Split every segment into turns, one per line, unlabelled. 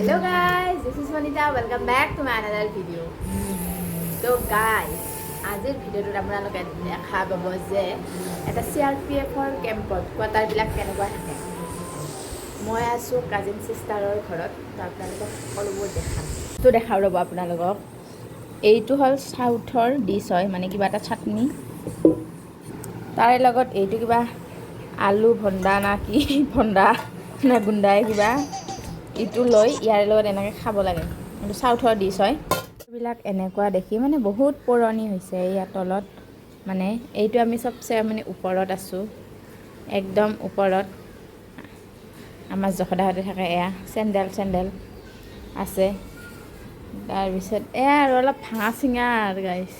Hello guys, this is Vanita. Welcome back to my another video. So guys, আজিৰ ভিডিঅ'টোত আপোনালোকে দেখা পাব যে এটা CRPF কেম্পত কোৱাটাৰবিলাক কেনেকুৱা থাকে। মই আছো কাজিন সিষ্টাৰৰ ঘৰত, তো আপোনালোকক সকলোবোৰ দেখাম। তো দেখাও ৰ'ব আপোনালোকক। এইটো হ'ল সাউথৰ ডিছ হয়, মানে কিবা এটা চাটনি। তাৰে লগত এইটো কিবা আলু ভণ্ডা না কি ভণ্ডা না গুণ্ডাই কিবা ইটো লৈ ইয়াৰ লগত এনেকৈ খাব লাগে। এইটো সাউথৰ ডিছ হয়। এইবিলাক এনেকুৱা দেখি মানে বহুত পুৰণি হৈছে। ইয়াৰ তলত মানে এইটো আমি চবচে মানে ওপৰত আছোঁ, একদম ওপৰত আমাৰ জখদাহঁতে থাকে। এয়া চেণ্ডেল আছে। তাৰপিছত এয়া আৰু অলপ ভাঙা চিঙা আৰু গাইছ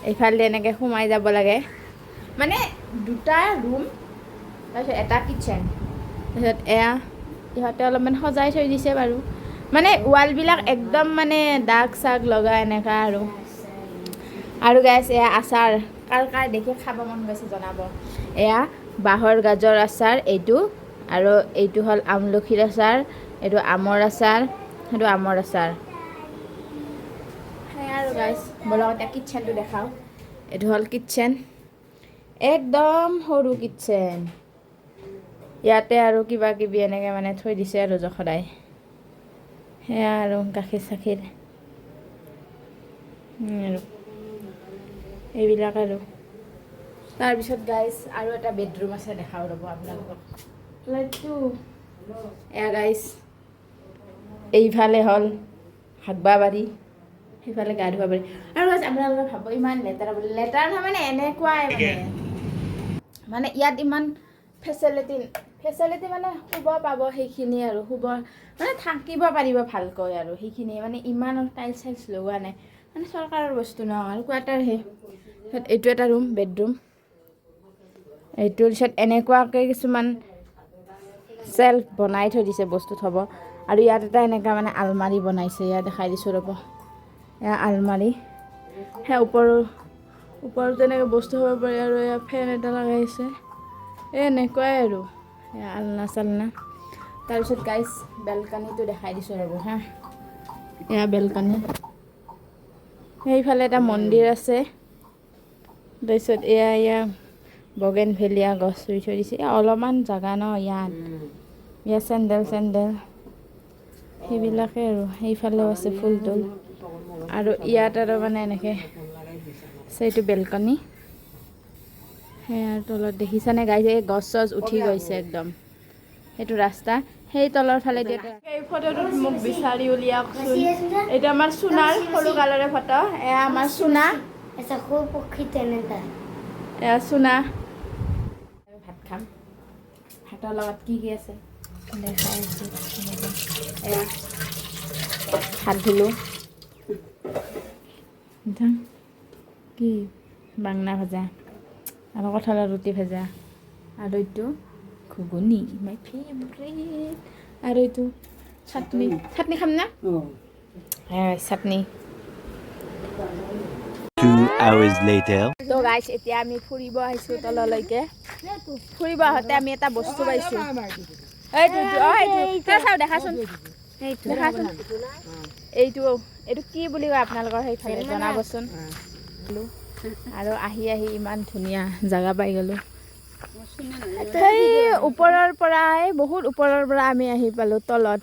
এইফালে এনেকৈ সোমাই যাব লাগে। মানে দুটা ৰুম, তাৰপিছত এটা কিটচেন, তাৰপিছত এয়া ইহঁতে অলপমান সজাই থৈ দিছে বাৰু। মানে ৱালবিলাক একদম মানে দাগ চাগ লগা এনেকুৱা আৰু গাইছ এয়া আচাৰ কাৰ দেখি খাব মন গৈছে জনাব। এয়া বাঁহৰ গাজৰ আচাৰ এইটো, আৰু এইটো হ'ল আমলখিৰ আচাৰ, এইটো আমৰ আচাৰ, সেইটো আমৰ আচাৰ। সেয়া আৰু গাইছ বলক এতিয়া কিটচেনটো দেখাওঁ। এইটো হ'ল কিটচেন, একদম সৰু কিটচেন। ইয়াতে আৰু কিবা কিবি এনেকৈ মানে থৈ দিছে আৰু জখদাই। সেয়া আৰু গাখীৰ চাখীৰ আৰু এইবিলাক আৰু। তাৰপিছত গাইছ আৰু এটা বেডৰুম আছে, দেখাওঁ ৰ'ব আপোনালোকক। লাইটটো এয়া গাইছ, এইফালে হ'ল হাগবা বাৰী, সেইফালে গা ধুব পাৰি। আৰু গাইছ আপোনালোকে ভাব ইমান লেতেৰা বুলি। লেতেৰা নহয় মানে এনেকুৱাই মানে ইয়াত ইমান ফেচিলিটি মানে শুব পাব সেইখিনি আৰু শুব মানে থাকিব পাৰিব ভালকৈ আৰু সেইখিনি মানে ইমান টাইলছ চাইলছ লগোৱা নাই, মানে চৰকাৰৰ বস্তু ন। আৰু কোৱাৰ্টাৰ এইটো এটা ৰুম বেডৰুম। এইটোৰ পিছত এনেকুৱাকৈ কিছুমান চেল্ফ বনাই থৈ দিছে বস্তু থ'ব। আৰু ইয়াত এটা এনেকুৱা মানে আলমাৰি বনাইছে, ইয়াত দেখাই দিছোঁ ৰ'ব। এয়া আলমাৰি, সেয়া ওপৰত তেনেকৈ বস্তু থ'ব পাৰি। আৰু এয়া ফেন এটা লগাইছে, এনেকুৱাই আৰু এয়া আলনা চালনা। তাৰপিছত গাইছ বেলকানিটো দেখাই দিছোঁ ৰ'ব হা। এয়া বেলকানি, সেইফালে এটা মন্দিৰ আছে। তাৰপিছত এয়া বগেনভেলিয়া গছ ৰুই থৈ দিছে। অলপমান জেগা ন ইয়াত চেণ্ডেল সেইবিলাকে আৰু। সেইফালেও আছে ফুল তুল। আৰু ইয়াত আৰু মানে এনেকৈ আছে, এইটো বেলকনি। সেয়াৰ তলত দেখিছানে গাইছ, এই গছ চছ উঠি গৈছে একদম, সেইটো ৰাস্তা। সেই তলৰ ফালে দিয়ে। এই ফটোটোত মোক বিচাৰি উলিয়াওকচোন। এইটো আমাৰ চুনাৰ সৰু কালৰে ফটো। এয়া আমাৰ চুনা, এয়া চুনা। ভাত খাম, ভাতৰ লগত কি আছে দেখাই আছোঁ। এয়া ভাত ধুলোঁ, কি বাংনা ভাজা আৰু কঁঠালৰ ৰুটি ভাজা, আৰু এইটো ঘুগুনি মাই ফেভৰেট, আৰু এইটো চাটনি খাম না। চাটনি। তো গাইছ এতিয়া আমি ফুৰিব আহিছোঁ তললৈকে। ফুৰিব আহোঁতে আমি এটা বস্তু পাইছোঁ। চাওঁ দেখাচোন, এইটো কি বুলি কয় আপোনালোকৰ সেইফালে জনাবচোন। আৰু আহি ইমান ধুনীয়া জেগা পাই গ'লোঁ। সেই ওপৰৰ পৰাই বহুত ওপৰৰ পৰা আমি আহি পালোঁ তলত।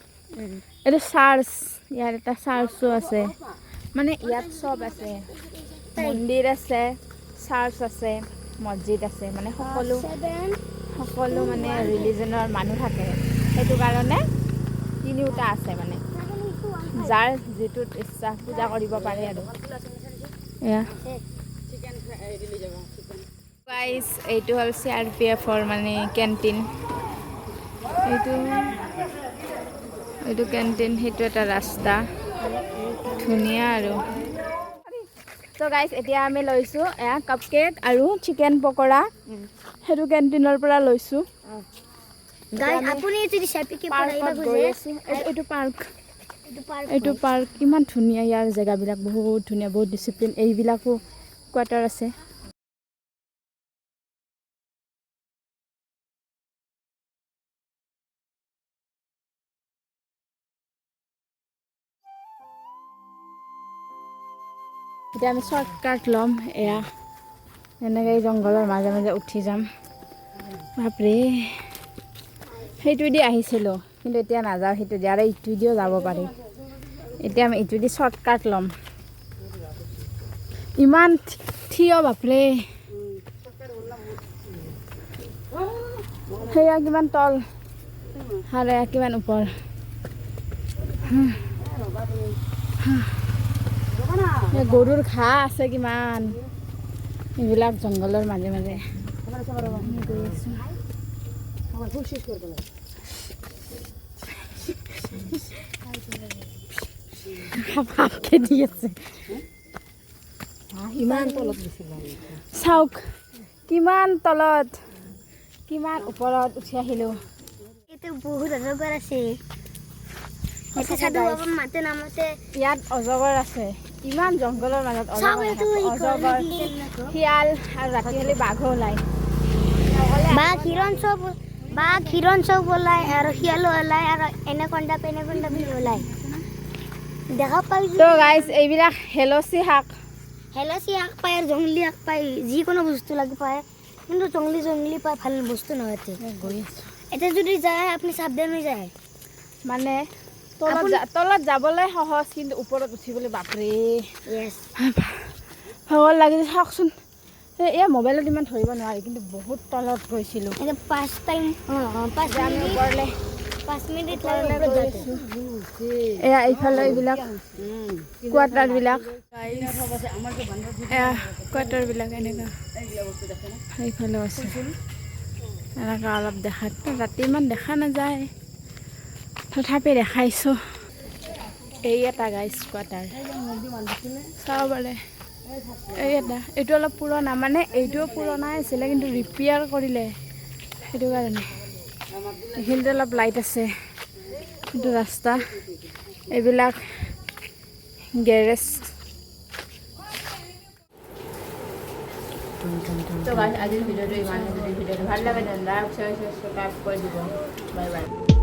এইটো চাৰ্চ, ইয়াত এটা চাৰ্চো আছে। মানে ইয়াত চব আছে, মন্দিৰ আছে, চাৰ্চ আছে, মছজিদ আছে, মানে সকলো মানে ৰিলিজনৰ মানুহ থাকে। সেইটো কাৰণে তিনিওটা আছে, মানে যাৰ যিটোত ইচ্ছা পূজা কৰিব পাৰে আৰু। এয়া গাইছ এইটো হ'ল CRPF মানে কেণ্টিন। এইটো কেণ্টিন, সেইটো এটা ৰাস্তা ধুনীয়া আৰু। তো গাইছ এতিয়া আমি লৈছোঁ এয়া কাপকেক আৰু চিকেন পকৰা, সেইটো কেণ্টিনৰ পৰা লৈছোঁ। এইটো পাৰ্ক ইমান ধুনীয়া, ইয়াৰ জেগাবিলাক বহুত ধুনীয়া, বহুত ডিচিপ্লিন। এইবিলাকো কোৱাৰ্টাৰ আছে। এতিয়া আমি শ্বৰ্টকাট ল'ম এয়া এনেকৈ এই জংঘলৰ মাজে মাজে উঠি যাম বাপৰে সেইটো দি আহিছিলোঁ কিন্তু এতিয়া নাযাওঁ সেইটো দি আৰু ইটো দিও যাব পাৰি এতিয়া আমি ইটো দি শ্বৰ্টকাট ল'ম ইমান থিয় বাপৰে সেয়া কিমান তল আৰু এয়া কিমান ওপৰ গৰুৰ ঘাঁহ আছে কিমান এইবিলাক জংঘলৰ মাজে মাজে গৈ আছোঁ খেদি আছে ইমান তলত চাওক কিমান তলত কিমান ওপৰত উঠি আহিলোঁ
এইটো বহুত অজগৰ আছে
ইয়াত অজগৰ আছে ইমান জংঘলৰ মাজত অজগৰ শিয়াল আৰু ৰাতি হ'লে বাঘো ওলায়
বাঘ হিৰণ চব ওলায় আৰু শিয়ালো ওলায় আৰু এনাকণ্ডা বি ওলায় দেখা পাইছোঁ
তো গাইজ এইবিলাক হেলচি শাক
পায় আৰু জংলী শাক পায় যিকোনো বস্তু লাগি পায় কিন্তু জংলী পায় ভাল বস্তু নহয়
গৈ আছোঁ
এতিয়া যদি যায় আপুনি সাৱধান হৈ যায়
মানে তলত যাবলৈ সহজ কিন্তু ওপৰত উঠিবলৈ বাপৰে ভাগৰ লাগি চাওকচোন এয়া মোবাইলত ইমান ধৰিব নোৱাৰি কিন্তু বহুত তলত গৈছিলোঁ এয়া এইফালে এইবিলাক কোৱাৰ্টাৰবিলাক এয়া কোৱাৰ্টাৰবিলাক এনেকুৱা সেইফালেও আছে এনেকুৱা অলপ দেখাত ৰাতি ইমান দেখা নাযায় তথাপি দেখাইছোঁ এই এটা গাইজ কোৱাৰ্টাৰ চাব পাৰে এই এটা এইটো অলপ পুৰণা মানে এইটোও পুৰণাই আছিলে কিন্তু ৰিপেয়াৰ কৰিলে সেইটো কাৰণে এইখিনিতে অলপ লাইট আছে এইটো ৰাস্তা এইবিলাক গেৰেজ আজিৰ ভিডিঅ'টো ইমান ভিডিঅ'টো ভাল লাগে তেন্তে সাবস্ক্ৰাইব কৰি দিব বাই বাই